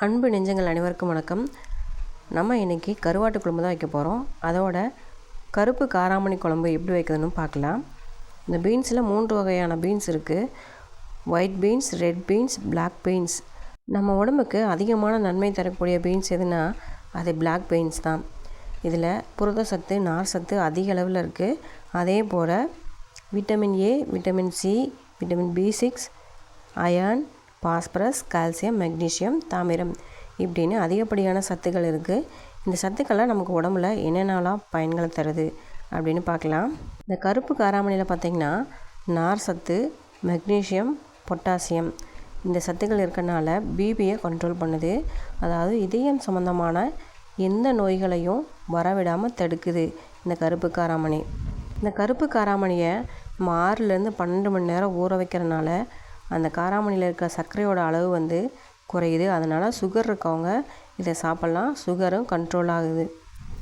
அன்பு நெஞ்சங்கள் அனைவருக்கும் வணக்கம். நம்ம இன்றைக்கி கருவாட்டு குழம்பு தான் வைக்க போகிறோம். அதோட கருப்பு காராமணி குழம்பு எப்படி வைக்கிறதுன்னு பார்க்கலாம். இந்த பீன்ஸில் 3 வகையான பீன்ஸ் இருக்குது. White beans, red beans, black beans. நம்ம உடம்புக்கு அதிகமான நன்மை தரக்கூடிய பீன்ஸ் எதுனா அது பிளாக் பீன்ஸ் தான். இதில் புரத சத்து, நார் சத்து அதிக அளவில் இருக்குது. அதே போல் vitamin A, vitamin C, vitamin B6, iron, phosphorus, calcium, magnesium, தாமிரம் இப்படின்னு அதிகப்படியான சத்துக்கள் இருக்குது. இந்த சத்துக்கள்லாம் நமக்கு உடம்புல என்னென்னலாம் பயன்களை தருது அப்படின்னு பார்க்கலாம். இந்த கருப்பு காராமணியில் பார்த்திங்கன்னா நார் சத்து, மெக்னீஷியம், பொட்டாசியம் இந்த சத்துக்கள் இருக்கனால பிபியை கண்ட்ரோல் பண்ணுது. அதாவது இதயம் சம்மந்தமான எந்த நோய்களையும் வரவிடாமல் தடுக்குது இந்த கருப்பு காராமணி. இந்த கருப்பு காராமணியை நம்ம 6லேருந்து 12 மணி நேரம் ஊற வைக்கிறனால அந்த காராமணியில் இருக்கிற சர்க்கரையோட அளவு குறையுது. அதனால் சுகர் இருக்கவங்க இதை சாப்பிட்லாம், சுகரும் கண்ட்ரோல் ஆகுது.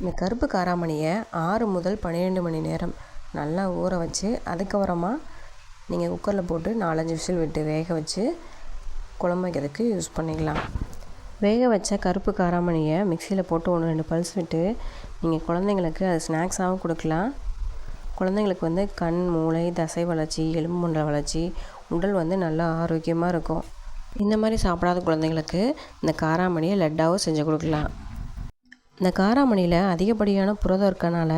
இந்த கருப்பு காராமணியை 6 முதல் 12 மணி நேரம் நல்லா ஊற வச்சு அதுக்கப்புறமா நீங்கள் குக்கரில் போட்டு 4-5 விசில் விட்டு வேக வச்சு குழம்பு வைக்கிறதுக்கு யூஸ் பண்ணிக்கலாம். வேக வச்ச கருப்பு காராமணியை மிக்சியில் போட்டு 1-2 பல்ஸ் விட்டு நீங்கள் குழந்தைங்களுக்கு அது ஸ்நாக்ஸாகவும் கொடுக்கலாம். குழந்தைங்களுக்கு கண், மூளை, தசை வளர்ச்சி, எலும்பு மண்டல வளர்ச்சி, உடல் நல்லா ஆரோக்கியமாக இருக்கும். இந்த மாதிரி சாப்பிடாத குழந்தைங்களுக்கு இந்த காராமணியை லட்டாவும் செஞ்சு கொடுக்கலாம். இந்த காராமணியில் அதிகப்படியான புரதம் இருக்கனால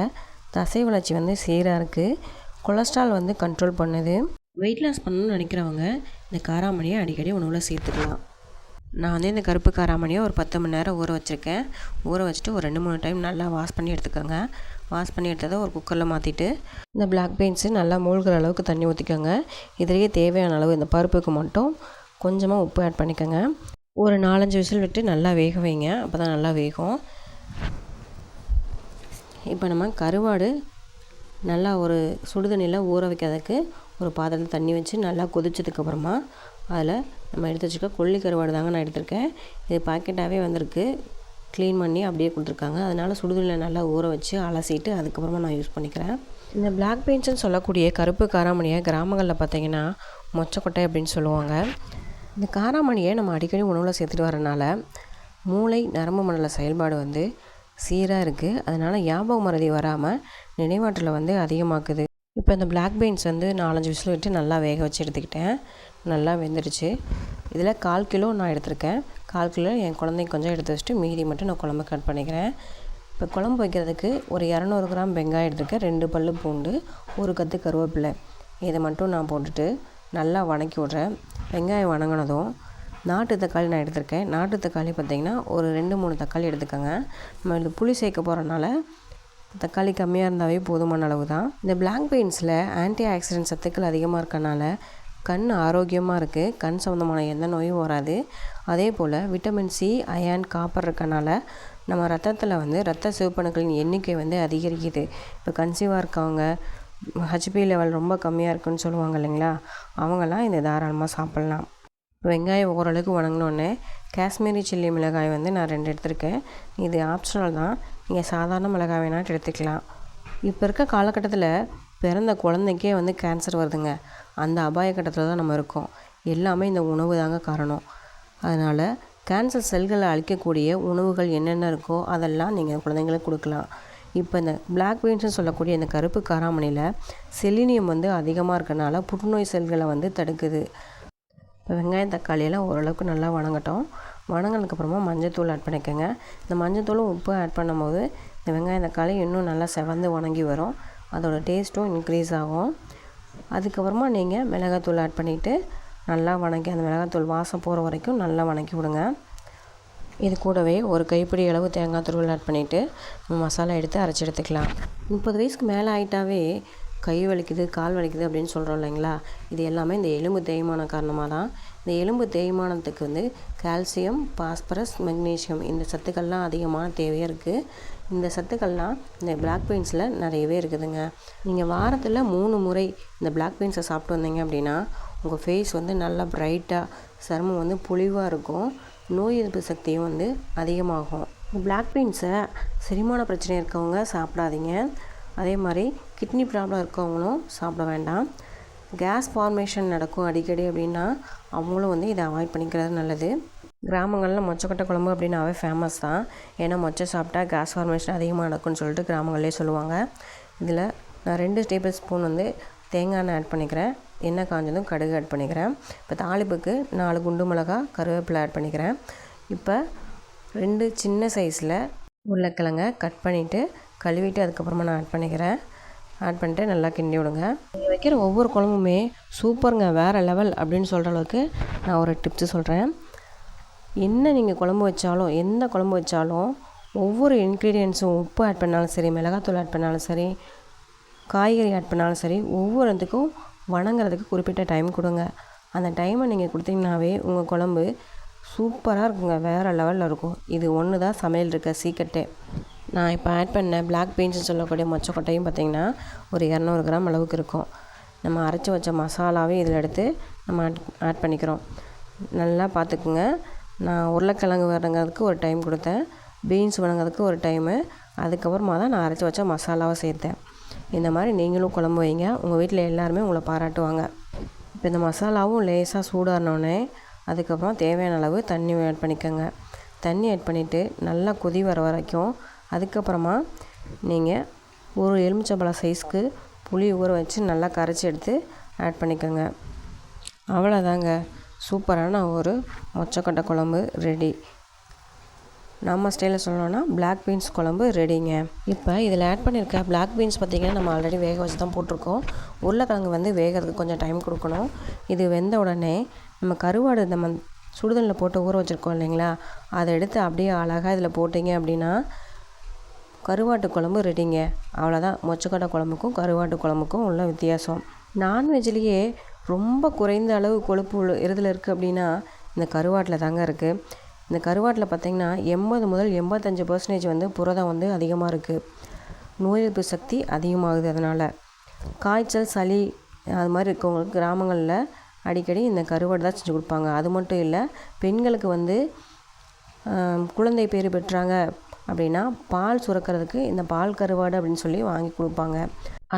தசை வளர்ச்சி சீராக இருக்குது. கொலஸ்ட்ரால் கண்ட்ரோல் பண்ணுது. வெயிட் லாஸ் பண்ணணும்னு நினைக்கிறவங்க இந்த காராமணியை அடிக்கடி உணவில் சேர்த்துக்கலாம். நான் இந்த கருப்பு காராமணியை ஒரு 10 மணி நேரம் ஊற வச்சுருக்கேன். ஊற வச்சுட்டு ஒரு 2-3 டைம் நல்லா வாஷ் பண்ணி எடுத்துக்கோங்க. வாஷ் பண்ணி எடுத்ததை ஒரு குக்கரில் மாற்றிட்டு இந்த பிளாக் பீன்ஸு நல்லா மூழ்கிற அளவுக்கு தண்ணி ஊற்றிக்கோங்க. இதுலேயே தேவையான அளவு இந்த பருப்புக்கு மட்டும் கொஞ்சமாக உப்பு ஆட் பண்ணிக்கோங்க. ஒரு 4-5 விசில் விட்டு நல்லா வேக வைங்க. அப்போ தான் நல்லா வேகும். இப்போ நம்ம கருவாடு நல்லா ஒரு சுடுதண்ணியில் ஊற வைக்கிறதுக்கு ஒரு பாத்திரத்தில் தண்ணி வச்சு நல்லா கொதிச்சதுக்கப்புறமா அதில் நம்ம எடுத்து வச்சுக்க கொள்ளி கருவாடு தாங்க நான் எடுத்திருக்கேன். இது பாக்கெட்டாகவே வந்திருக்கு. க்ளீன் பண்ணி அப்படியே கொடுத்துருக்காங்க. அதனால் சுடுதண்ணியில் நல்லா ஊற வச்சு அலசிட்டு அதுக்கப்புறமா நான் யூஸ் பண்ணிக்கிறேன். இந்த பிளாக் பீன்ஸ்னு சொல்லக்கூடிய கருப்பு காராமணியை கிராமங்களில் பார்த்திங்கன்னா மொச்சக்கொட்டை அப்படின்னு சொல்லுவாங்க. இந்த காராமணியை நம்ம அடிக்கடி உணவில் சேர்த்துட்டு வரனால மூளை, நரம்பு மண்டல செயல்பாடு சீராக இருக்குது. அதனால் ஞாபக மறதி வராமல் நினைவாற்றலை அதிகமாக்குது. இப்போ இந்த பிளாக் பீன்ஸ் 4-5 விசில் விட்டு நல்லா வேக வச்சு எடுத்துக்கிட்டேன். நல்லா வெந்துடுச்சு. இதில் 1/4 கிலோ நான் எடுத்திருக்கேன். 1/4 கிலோ என் குழந்தைக்கு கொஞ்சம் எடுத்து வச்சுட்டு மீதி மட்டும் நான் குழம்பு கட் பண்ணிக்கிறேன். இப்போ குழம்பு வைக்கிறதுக்கு ஒரு 200 கிராம் வெங்காயம் எடுத்துருக்கேன். 2 பல் பூண்டு, 1 கத்து கருவேப்பிலை இதை மட்டும் நான் போட்டுட்டு நல்லா வதக்கி விட்றேன். வெங்காயம் வதங்கினதும் நாட்டு தக்காளி நான் எடுத்திருக்கேன். நாட்டு தக்காளி பார்த்திங்கன்னா ஒரு 2-3 தக்காளி எடுத்துக்கோங்க. நம்ம இது புளி சேர்க்க போகிறனால தக்காளி கம்மியாக இருந்தாவே போதுமான அளவு தான். இந்த பிளாக் பீன்ஸில் ஆன்டி ஆக்சிடென்ட் சத்துக்கள் அதிகமாக இருக்கனால கண் ஆரோக்கியமாக இருக்குது. கண் சம்மந்தமான எந்த நோயும் வராது. அதே போல் விட்டமின் சி, அயர்ன், காப்பர் இருக்கனால நம்ம ரத்தத்தில் ரத்த சிவப்பணுக்களின் எண்ணிக்கை அதிகரிக்குது. இப்போ கன்சீவாக இருக்கவங்க, ஹெச்பி லெவல் ரொம்ப கம்மியாக இருக்குன்னு சொல்லுவாங்க இல்லைங்களா, அவங்கெல்லாம் இதை தாராளமாக சாப்பிட்லாம். வெங்காயம் ஓரளவுக்கு வதங்கினோடனே காஷ்மீரி சில்லி மிளகாய் நான் 2 எடுத்திருக்கேன். இது ஆப்ஷனல் தான். நீங்கள் சாதாரண மிளகாய் வேணால் எடுத்துக்கலாம். இப்போ இருக்க காலகட்டத்தில் பிறந்த குழந்தைக்கே கேன்சர் வருதுங்க. அந்த அபாய கட்டத்தில் தான் நம்ம இருக்கோம். எல்லாமே இந்த உணவு தாங்க காரணம். அதனால் கேன்சர் செல்களை அழிக்கக்கூடிய உணவுகள் என்னென்ன இருக்கோ அதெல்லாம் நீங்கள் குழந்தைங்களுக்கு கொடுக்கலாம். இப்போ இந்த பிளாக் பீன்ஸ்னு சொல்லக்கூடிய இந்த கருப்பு காராமணியில் செலினியம் அதிகமாக இருக்கனால புற்றுநோய் செல்களை தடுக்குது. இப்போ வெங்காயம், தக்காளியெல்லாம் ஓரளவுக்கு நல்லா வதங்கட்டும். வதங்கினதுக்கப்புறமா மஞ்சத்தூள் ஆட் பண்ணிக்கோங்க. இந்த மஞ்சத்தூளும் உப்பு ஆட் பண்ணும்போது இந்த வெங்காயம், தக்காளி இன்னும் நல்லா செவந்து வதங்கி வரும். அதோடய டேஸ்ட்டும் இன்க்ரீஸ் ஆகும். அதுக்கப்புறமா நீங்கள் மிளகாத்தூள் ஆட் பண்ணிவிட்டு நல்லா வதக்கி அந்த மிளகாத்தூள் வாசம் போகிற வரைக்கும் நல்லா வதக்கி விடுங்க. இது கூடவே ஒரு கைப்பிடி அளவு தேங்காய் துருவல் ஆட் பண்ணிவிட்டு நம்ம மசாலா எடுத்து அரைச்சி எடுத்துக்கலாம். 30 வயசுக்கு மேலே ஆகிட்டாவே கை வலிக்குது, கால் வலிக்குது அப்படின்னு சொல்கிறோம் இல்லைங்களா, இது எல்லாமே இந்த எலும்பு தேய்மானம் காரணமாக தான். இந்த எலும்பு தேய்மானத்துக்கு கால்சியம், பாஸ்பரஸ், மெக்னீஷியம் இந்த சத்துக்கள்லாம் அதிகமான தேவையாக இருக்குது. இந்த சத்துக்கள்லாம் இந்த பிளாக் பீன்ஸில் நிறையவே இருக்குதுங்க. நீங்கள் வாரத்தில் 3 முறை இந்த பிளாக் பீன்ஸை சாப்பிட்டு வந்தீங்க அப்படின்னா உங்கள் ஃபேஸ் நல்லா ப்ரைட்டாக, சருமம் பொலிவாக இருக்கும். நோய் எதிர்ப்பு சக்தியும் அதிகமாகும். இந்த பிளாக் பீன்ஸை செரிமான பிரச்சனை இருக்கவங்க சாப்பிடாதீங்க. அதே மாதிரி கிட்னி ப்ராப்ளம் இருக்கவங்களும் சாப்பிட வேண்டாம். கேஸ் ஃபார்மேஷன் நடக்கும் அடிக்கடி அப்படின்னா அவங்களும் இதை அவாய்ட் பண்ணிக்கிறது நல்லது. கிராமங்களில் மொச்சக்கொட்டை குழம்பு அப்படின்னாவே ஃபேமஸ் தான். ஏன்னா மொச்சை சாப்பிட்டா கேஸ் ஃபார்மேஷன் அதிகமாக நடக்கும்னு சொல்லிட்டு கிராமங்களே சொல்லுவாங்க. இதில் நான் 2 டேபிள் ஸ்பூன் வந்து தேங்காய் எண்ணெய் ஆட் பண்ணிக்கிறேன். எண்ணெய் காஞ்சதும் கடுகு ஆட் பண்ணிக்கிறேன். இப்போ தாளிப்புக்கு 4 குண்டு மிளகா, கருவேப்பிலை ஆட் பண்ணிக்கிறேன். இப்போ 2 சின்ன சைஸில் உருளைக்கிழங்க கட் பண்ணிவிட்டு கழுவிட்டு அதுக்கப்புறமா நான் ஆட் பண்ணிக்கிறேன். ஆட் பண்ணிட்டு நல்லா கிண்டி விடுங்க. நீங்கள் வைக்கிற ஒவ்வொரு குழம்புமே சூப்பருங்க, வேறு லெவல் அப்படின்னு சொல்கிற அளவுக்கு நான் ஒரு டிப்ஸு சொல்கிறேன். என்ன நீங்கள் குழம்பு வச்சாலும், எந்த குழம்பு வச்சாலும் ஒவ்வொரு இன்க்ரீடியன்ஸும் உப்பு ஆட் பண்ணாலும் சரி, மிளகாத்தூள் ஆட் பண்ணாலும் சரி, காய்கறி ஆட் பண்ணாலும் சரி, ஒவ்வொருத்துக்கும் வணங்குறதுக்கு குறிப்பிட்ட டைம் கொடுங்க. அந்த டைமை நீங்கள் கொடுத்தீங்கன்னாவே உங்கள் குழம்பு சூப்பராக இருக்குங்க, வேறு லெவலில் இருக்கும். இது ஒன்று தான் சமையல் இருக்க சீக்கிரட்டே. நான் இப்போ ஆட் பண்ண பிளாக் பீன்ஸ்னு சொல்லக்கூடிய மொச்சக்கொட்டையும் பார்த்திங்கன்னா ஒரு 200 கிராம் அளவுக்கு இருக்கும். நம்ம அரைச்சி வச்ச மசாலாவே இதில் எடுத்து நம்ம ஆட் பண்ணிக்கிறோம். நல்லா பார்த்துக்குங்க. நான் உருளைக்கிழங்கு வதங்கிறதுக்கு ஒரு டைம் கொடுத்தேன், பீன்ஸ் வதங்கிறதுக்கு ஒரு டைமு, அதுக்கப்புறமா தான் நான் அரைச்சி வச்ச மசாலாவை சேர்த்தேன். இந்த மாதிரி நீங்களும் குழம்பு வைங்க, உங்கள் வீட்டில் எல்லாருமே உங்களை பாராட்டுவாங்க. இப்போ இந்த மசாலாவும் லேசாக சூடானோடனே அதுக்கப்புறம் தேவையான அளவு தண்ணி ஆட் பண்ணிக்கோங்க. தண்ணி ஆட் பண்ணிவிட்டு நல்லா கொதி வர வரைக்கும், அதுக்கப்புறமா நீங்கள் ஒரு எலுமிச்சம்பழம் சைஸ்க்கு புளி ஊற வச்சு நல்லா கரைச்சி எடுத்து ஆட் பண்ணிக்கோங்க. அவ்வளோதாங்க, சூப்பரான ஒரு மொச்சக்கொட்டை குழம்பு ரெடி. நம்ம ஸ்டைலில் சொல்லணும்னா பிளாக் பீன்ஸ் குழம்பு ரெடிங்க. இப்போ இதில் ஆட் பண்ணியிருக்க பிளாக் பீன்ஸ் பார்த்திங்கன்னா நம்ம ஆல்ரெடி வேக வச்சு தான் போட்டிருக்கோம். உருளைக்கிழங்கு வந்து வேகிறதுக்கு கொஞ்சம் டைம் கொடுக்கணும். இது வெந்த உடனே நம்ம கருவாடு நம்ம சுடுதண்ணில் போட்டு ஊற வச்சுருக்கோம் இல்லைங்களா, அதை எடுத்து அப்படியே அழகாக இதில் போட்டிங்க அப்படின்னா கருவாட்டு குழம்பு ரெடிங்க. அவ்வளோதான், மொச்சக்கொட்டை குழம்புக்கும் கருவாட்டு குழம்புக்கும் உள்ள வித்தியாசம். நான்வெஜ்லேயே ரொம்ப குறைந்த அளவு கொழுப்பு இதில் இருக்குது அப்படின்னா இந்த கருவாட்டில் தாங்க இருக்குது. இந்த கருவாட்டில் பார்த்திங்கன்னா 80 முதல் 85% வந்து புரதம் வந்து அதிகமாக இருக்குது. நோய் எதிர்ப்பு சக்தி அதிகமாகுது. அதனால் காய்ச்சல், சளி அது மாதிரி இருக்கவங்களுக்கு கிராமங்களில் அடிக்கடி இந்த கருவாடு தான் செஞ்சு கொடுப்பாங்க. அது மட்டும் இல்லை, பெண்களுக்கு வந்து குழந்தை பேறு பெற்றாங்க அப்படின்னா பால் சுரக்கிறதுக்கு இந்த பால் கருவாடு அப்படின்னு சொல்லி வாங்கி கொடுப்பாங்க.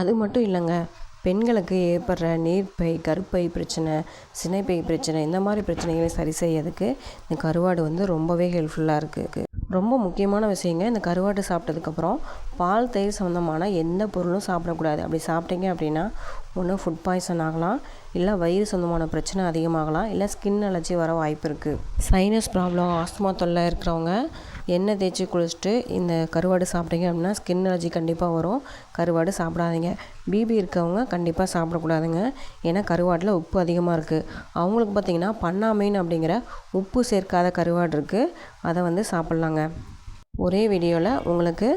அது மட்டும் இல்லைங்க, பெண்களுக்கு ஏற்படுற நீர்ப்பை, கருப்பை பிரச்சனை, சினைப்பை பிரச்சனை, இந்த மாதிரி பிரச்சனைகளை சரி செய்யறதுக்கு இந்த கருவாடு வந்து ரொம்பவே ஹெல்ப்ஃபுல்லாக இருக்குது. ரொம்ப முக்கியமான விஷயங்க, இந்த கருவாடு சாப்பிட்டதுக்கப்புறம் பால், தயிர் சம்மந்தமான எந்த பொருளும் சாப்பிடக்கூடாது. அப்படி சாப்பிட்டீங்க அப்படின்னா ஒன்று ஃபுட் பாய்சன் ஆகலாம், இல்லை வயிறு சொந்தமான பிரச்சனை அதிகமாகலாம், இல்லை ஸ்கின் அலர்ஜி வர வாய்ப்பு இருக்குது. சைனஸ் ப்ராப்ளம், ஆஸ்துமா தொல்லை இருக்கிறவங்க எண்ணெய் தேய்ச்சி குளிச்சுட்டு இந்த கருவாடு சாப்பிட்டீங்க அப்படின்னா ஸ்கின் அலர்ஜி கண்டிப்பாக வரும். கருவாடு சாப்பிடாதீங்க. பிபி இருக்கவங்க கண்டிப்பாக சாப்பிடக்கூடாதுங்க. ஏன்னா கருவாட்டில் உப்பு அதிகமாக இருக்குது. அவங்களுக்கு பார்த்திங்கன்னா பண்ணாமீன் அப்படிங்கிற உப்பு சேர்க்காத கருவாடு இருக்குது, அதை வந்து சாப்பிட்லாங்க. ஒரே வீடியோவில் உங்களுக்கு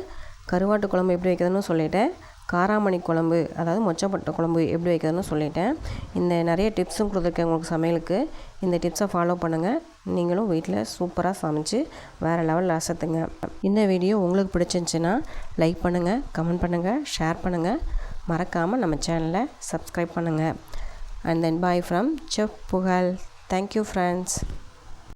கருவாட்டு குழம்பு எப்படி வைக்கிறதுன்னு சொல்லிட்டேன், காராமணி குழம்பு அதாவது மொச்சப்பட்டை குழம்பு எப்படி வைக்கிறதுன்னு சொல்லிட்டேன். இந்த நிறைய டிப்ஸும் கொடுத்துருக்கேன் உங்களுக்கு சமையலுக்கு. இந்த டிப்ஸை ஃபாலோ பண்ணுங்கள், நீங்களும் வீட்டில் சூப்பராக சமைச்சு வேறு லெவலில் அசத்துங்க. இந்த வீடியோ உங்களுக்கு பிடிச்சிருந்துச்சின்னா லைக் பண்ணுங்கள், கமெண்ட் பண்ணுங்கள், ஷேர் பண்ணுங்கள். மறக்காமல் நம்ம சேனலை சப்ஸ்கிரைப் பண்ணுங்கள். And then bye from chef Pugazh. Thank you friends.